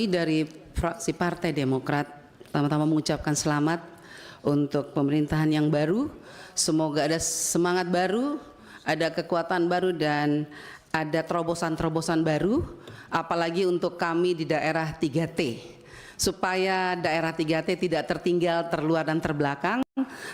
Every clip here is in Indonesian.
Kami dari fraksi Partai Demokrat pertama-tama mengucapkan selamat untuk pemerintahan yang baru. Semoga ada semangat baru, ada kekuatan baru dan ada terobosan-terobosan baru, apalagi untuk kami di daerah 3T. Supaya daerah 3T tidak tertinggal, terluar dan terbelakang,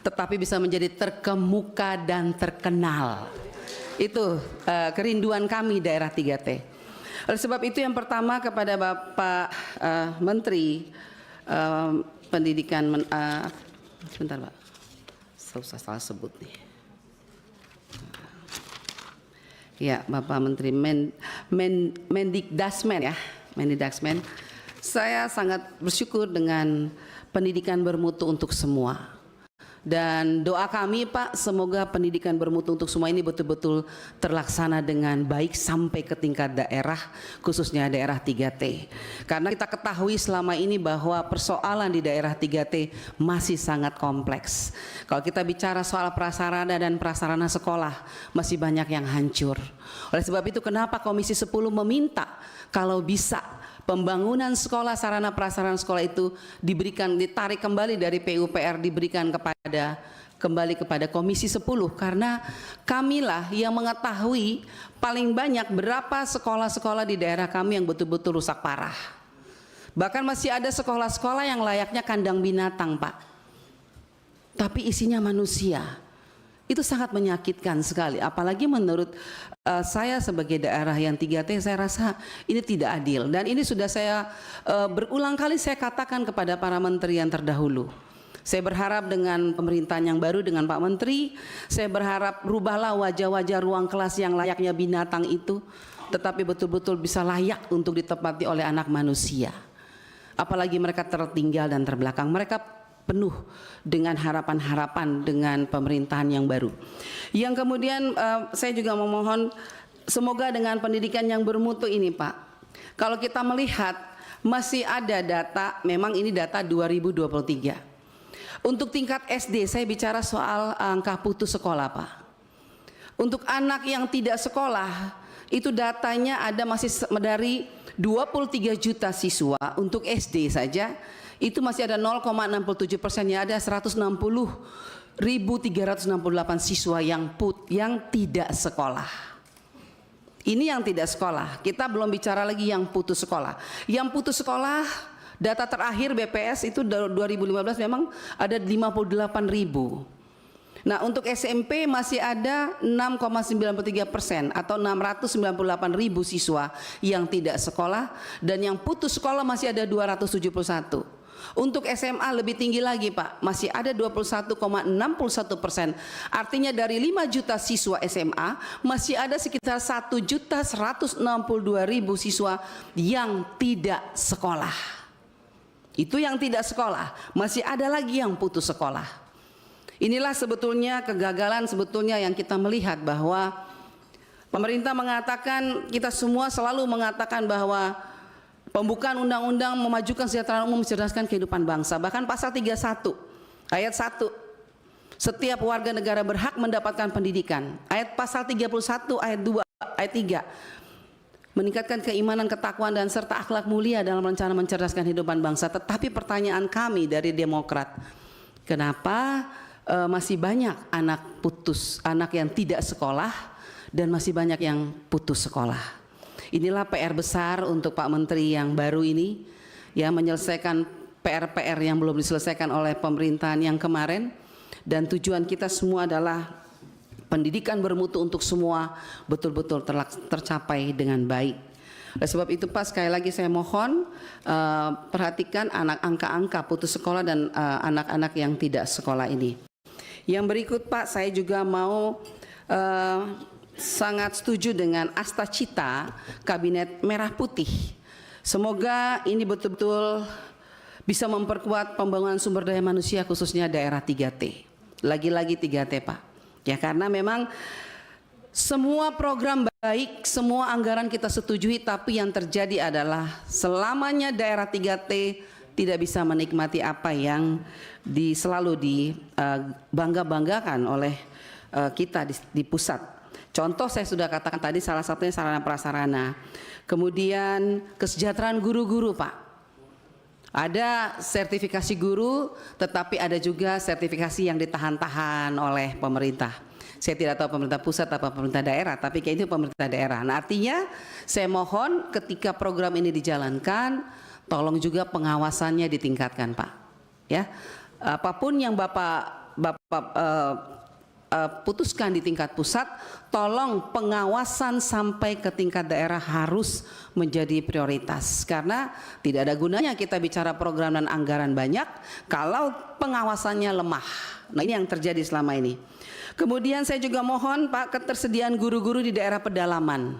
tetapi bisa menjadi terkemuka dan terkenal. Itu kerinduan kami daerah 3T. Oleh sebab itu yang pertama kepada Bapak Menteri Pendidikan, sebentar Pak, susah salah sebut nih. Ya, Bapak Menteri Mendikdasmen ya, Mendikdasmen. Saya sangat bersyukur dengan pendidikan bermutu untuk semua. Dan doa kami Pak, semoga pendidikan bermutu untuk semua ini betul-betul terlaksana dengan baik sampai ke tingkat daerah, khususnya daerah 3T. Karena kita ketahui selama ini bahwa persoalan di daerah 3T masih sangat kompleks. Kalau kita bicara soal prasarana dan prasarana sekolah, masih banyak yang hancur. Oleh sebab itu kenapa Komisi 10 meminta kalau bisa pembangunan sekolah, sarana prasarana sekolah itu ditarik kembali dari PUPR, diberikan kembali kepada Komisi 10, karena kamilah yang mengetahui paling banyak berapa sekolah-sekolah di daerah kami yang betul-betul rusak parah. Bahkan masih ada sekolah-sekolah yang layaknya kandang binatang Pak, tapi isinya manusia. Itu sangat menyakitkan sekali, apalagi menurut saya sebagai daerah yang 3T, saya rasa ini tidak adil. Dan ini sudah saya berulang kali saya katakan kepada para menteri yang terdahulu. Saya berharap dengan pemerintahan yang baru, dengan Pak Menteri, saya berharap rubahlah wajah-wajah ruang kelas yang layaknya binatang itu, tetapi betul-betul bisa layak untuk ditempati oleh anak manusia. Apalagi mereka tertinggal dan terbelakang, mereka penuh dengan harapan-harapan dengan pemerintahan yang baru. Yang kemudian saya juga memohon semoga dengan pendidikan yang bermutu ini Pak, kalau kita melihat masih ada data, memang ini data 2023. Untuk tingkat SD saya bicara soal angka putus sekolah Pak. Untuk anak yang tidak sekolah itu datanya ada masih dari 23 juta siswa untuk SD saja. Itu masih ada 0,67%, ya ada 160.368 siswa yang tidak sekolah. Ini yang tidak sekolah, kita belum bicara lagi yang putus sekolah. Yang putus sekolah, data terakhir BPS itu 2015 memang ada 58.000. Nah untuk SMP masih ada 6,93% atau 698.000 siswa yang tidak sekolah, dan yang putus sekolah masih ada 271. Untuk SMA lebih tinggi lagi Pak, masih ada 21,61%. Artinya dari 5 juta siswa SMA masih ada sekitar 1.162.000 siswa yang tidak sekolah. Itu yang tidak sekolah, masih ada lagi yang putus sekolah. Inilah sebetulnya kegagalan sebetulnya yang kita melihat bahwa pemerintah mengatakan, kita semua selalu mengatakan bahwa pembukaan undang-undang memajukan kesejahteraan umum, mencerdaskan kehidupan bangsa. Bahkan pasal 31 ayat 1, setiap warga negara berhak mendapatkan pendidikan. Ayat pasal 31 ayat 2 ayat 3, meningkatkan keimanan, ketakwaan dan serta akhlak mulia dalam rencana mencerdaskan kehidupan bangsa. Tetapi pertanyaan kami dari Demokrat, kenapa masih banyak anak yang tidak sekolah dan masih banyak yang putus sekolah? Inilah PR besar untuk Pak Menteri yang baru ini, ya, menyelesaikan PR-PR yang belum diselesaikan oleh pemerintahan yang kemarin. Dan tujuan kita semua adalah pendidikan bermutu untuk semua betul-betul tercapai dengan baik. Oleh sebab itu Pak, sekali lagi saya mohon perhatikan angka-angka putus sekolah dan anak-anak yang tidak sekolah ini. Yang berikut Pak, saya juga mau sangat setuju dengan asta cita Kabinet Merah Putih. Semoga ini betul-betul bisa memperkuat pembangunan sumber daya manusia khususnya daerah 3T. Lagi-lagi 3T Pak. Ya, karena memang semua program baik, semua anggaran kita setujui, tapi yang terjadi adalah selamanya daerah 3T tidak bisa menikmati apa yang selalu dibangga-banggakan oleh kita di pusat. Contoh saya sudah katakan tadi, salah satunya sarana prasarana. Kemudian kesejahteraan guru-guru Pak. Ada sertifikasi guru, tetapi ada juga sertifikasi yang ditahan-tahan oleh pemerintah. Saya tidak tahu pemerintah pusat atau pemerintah daerah, tapi kayaknya itu pemerintah daerah. Nah, artinya saya mohon ketika program ini dijalankan, tolong juga pengawasannya ditingkatkan, Pak. Ya, apapun yang Bapak putuskan di tingkat pusat, tolong pengawasan sampai ke tingkat daerah harus menjadi prioritas, karena tidak ada gunanya kita bicara program dan anggaran banyak kalau pengawasannya lemah. Nah, ini yang terjadi selama ini. Kemudian saya juga mohon Pak, ketersediaan guru-guru di daerah pedalaman.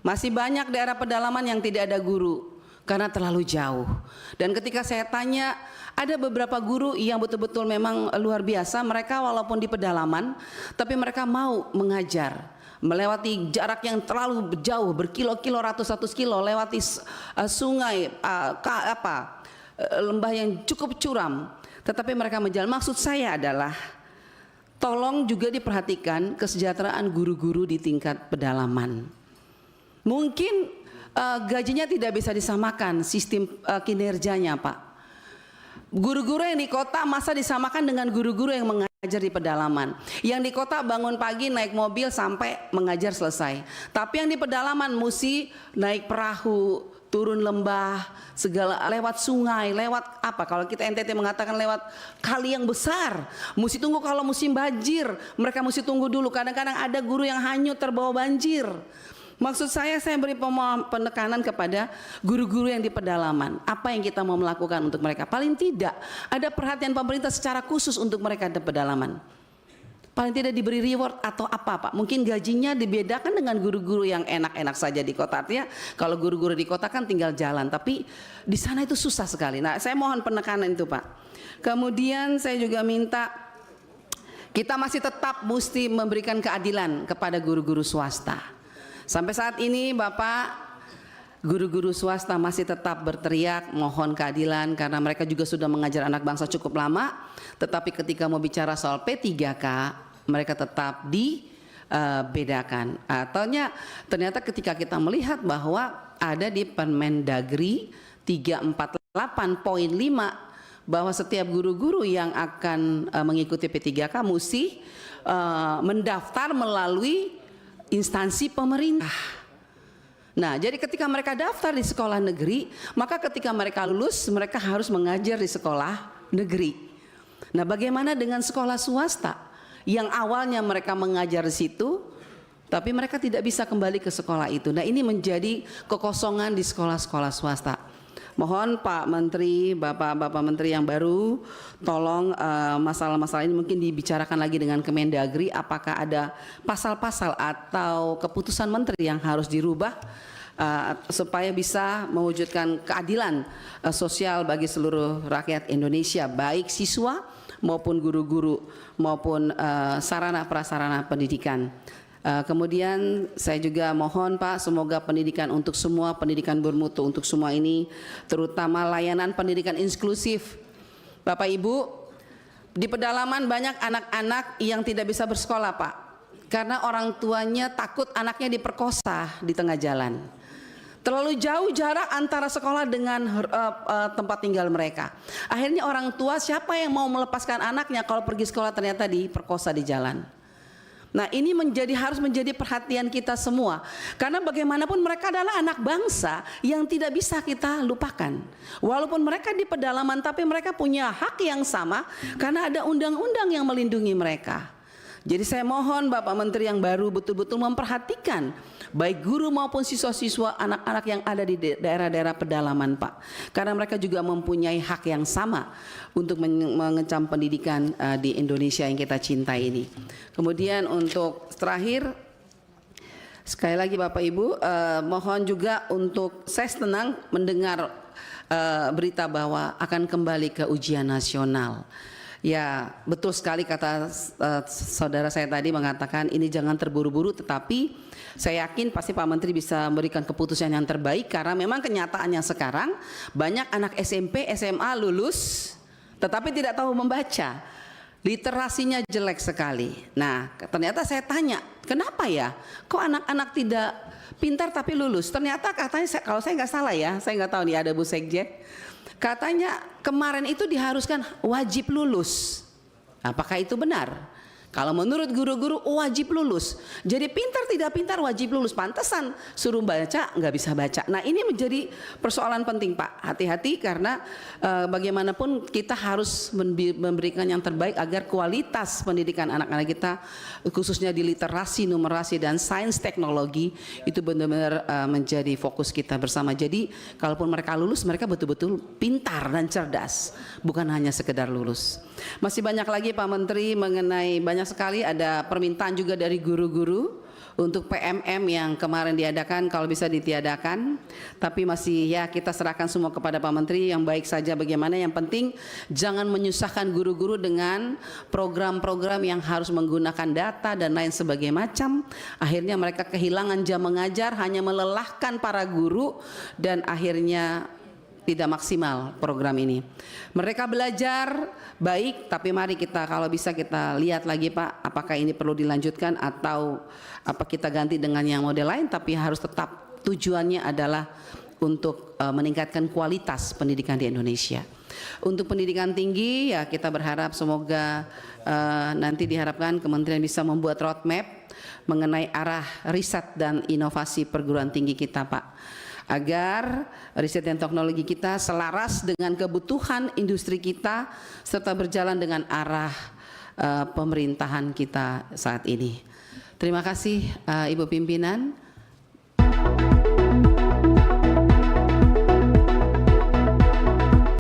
Masih banyak daerah pedalaman yang tidak ada guru karena terlalu jauh. Dan ketika saya tanya, ada beberapa guru yang betul-betul memang luar biasa, mereka walaupun di pedalaman tapi mereka mau mengajar melewati jarak yang terlalu jauh, berkilo-kilo, ratus kilo, lewati sungai, lembah yang cukup curam, tetapi mereka menjalan. Maksud saya adalah tolong juga diperhatikan kesejahteraan guru-guru di tingkat pedalaman. Mungkin gajinya tidak bisa disamakan sistem kinerjanya, Pak. Guru-guru yang di kota masa disamakan dengan guru-guru yang mengajar di pedalaman. Yang di kota bangun pagi naik mobil sampai mengajar selesai. Tapi yang di pedalaman mesti naik perahu, turun lembah, segala lewat sungai, lewat apa? Kalau kita NTT mengatakan lewat kali yang besar. Mesti tunggu kalau musim banjir, mereka mesti tunggu dulu. Kadang-kadang ada guru yang hanyut terbawa banjir. Maksud saya beri penekanan kepada guru-guru yang di pedalaman. Apa yang kita mau melakukan untuk mereka? Paling tidak ada perhatian pemerintah secara khusus untuk mereka di pedalaman. Paling tidak diberi reward atau apa, Pak. Mungkin gajinya dibedakan dengan guru-guru yang enak-enak saja di kota. Artinya kalau guru-guru di kota kan tinggal jalan, tapi di sana itu susah sekali. Nah, saya mohon penekanan itu, Pak. Kemudian saya juga minta kita masih tetap mesti memberikan keadilan kepada guru-guru swasta. Sampai saat ini Bapak, guru-guru swasta masih tetap berteriak mohon keadilan karena mereka juga sudah mengajar anak bangsa cukup lama. Tetapi ketika mau bicara soal P3K, mereka tetap dibedakan. Ternyata ketika kita melihat bahwa ada di Permendagri 348.5 bahwa setiap guru-guru yang akan mengikuti P3K mesti mendaftar melalui instansi pemerintah. Nah, jadi ketika mereka daftar di sekolah negeri, maka ketika mereka lulus, mereka harus mengajar di sekolah negeri. Nah, bagaimana dengan sekolah swasta yang awalnya mereka mengajar di situ, tapi mereka tidak bisa kembali ke sekolah itu. Nah, ini menjadi kekosongan di sekolah-sekolah swasta. Mohon Pak Menteri, Bapak-Bapak Menteri yang baru, tolong masalah-masalah ini mungkin dibicarakan lagi dengan Kemendagri. Apakah ada pasal-pasal atau keputusan Menteri yang harus dirubah supaya bisa mewujudkan keadilan sosial bagi seluruh rakyat Indonesia, baik siswa maupun guru-guru maupun sarana prasarana pendidikan. Kemudian saya juga mohon Pak, semoga pendidikan untuk semua, pendidikan bermutu untuk semua ini, terutama layanan pendidikan inklusif. Bapak Ibu, di pedalaman banyak anak-anak yang tidak bisa bersekolah Pak, karena orang tuanya takut anaknya diperkosa di tengah jalan. Terlalu jauh jarak antara sekolah dengan tempat tinggal mereka. Akhirnya orang tua siapa yang mau melepaskan anaknya kalau pergi sekolah ternyata diperkosa di jalan. Nah, ini harus menjadi perhatian kita semua, karena bagaimanapun mereka adalah anak bangsa yang tidak bisa kita lupakan. Walaupun mereka di pedalaman, tapi mereka punya hak yang sama karena ada undang-undang yang melindungi mereka. Jadi saya mohon Bapak Menteri yang baru betul-betul memperhatikan baik guru maupun siswa-siswa anak-anak yang ada di daerah-daerah pedalaman Pak, karena mereka juga mempunyai hak yang sama untuk mengecam pendidikan di Indonesia yang kita cintai ini. Kemudian untuk terakhir, sekali lagi Bapak Ibu, mohon juga untuk saya senang mendengar berita bahwa akan kembali ke ujian nasional. Ya, betul sekali kata saudara saya tadi mengatakan ini jangan terburu-buru, tetapi saya yakin pasti Pak Menteri bisa memberikan keputusan yang terbaik, karena memang kenyataannya sekarang banyak anak SMP, SMA lulus tetapi tidak tahu membaca. literasinya jelek sekali. Nah, ternyata saya tanya, kenapa ya? Kok anak-anak tidak pintar tapi lulus? Ternyata katanya, kalau saya nggak salah ya, saya nggak tahu nih, ada Bu Sekjen. Katanya kemarin itu diharuskan wajib lulus. Apakah itu benar? Kalau menurut guru-guru wajib lulus. Jadi pintar tidak pintar wajib lulus. Pantesan suruh baca nggak bisa baca. Nah, ini menjadi persoalan penting, Pak. Hati-hati karena bagaimanapun kita harus memberikan yang terbaik agar kualitas pendidikan anak-anak kita, khususnya di literasi, numerasi dan sains teknologi, itu benar-benar menjadi fokus kita bersama. Jadi kalaupun mereka lulus, mereka betul-betul pintar dan cerdas, bukan hanya sekedar lulus. Masih banyak lagi Pak Menteri mengenai banyak sekali ada permintaan juga dari guru-guru untuk PMM yang kemarin diadakan, kalau bisa ditiadakan, tapi masih ya kita serahkan semua kepada Pak Menteri yang baik saja bagaimana. Yang penting jangan menyusahkan guru-guru dengan program-program yang harus menggunakan data dan lain sebagainya macam. Akhirnya mereka kehilangan jam mengajar, hanya melelahkan para guru dan akhirnya tidak maksimal program ini. Mereka belajar baik, tapi mari kita kalau bisa kita lihat lagi Pak, apakah ini perlu dilanjutkan atau apa kita ganti dengan yang model lain, tapi harus tetap tujuannya adalah untuk meningkatkan kualitas pendidikan di Indonesia. Untuk pendidikan tinggi ya kita berharap semoga nanti diharapkan kementerian bisa membuat roadmap mengenai arah riset dan inovasi perguruan tinggi kita Pak, agar riset dan teknologi kita selaras dengan kebutuhan industri kita serta berjalan dengan arah pemerintahan kita saat ini. Terima kasih Ibu Pimpinan.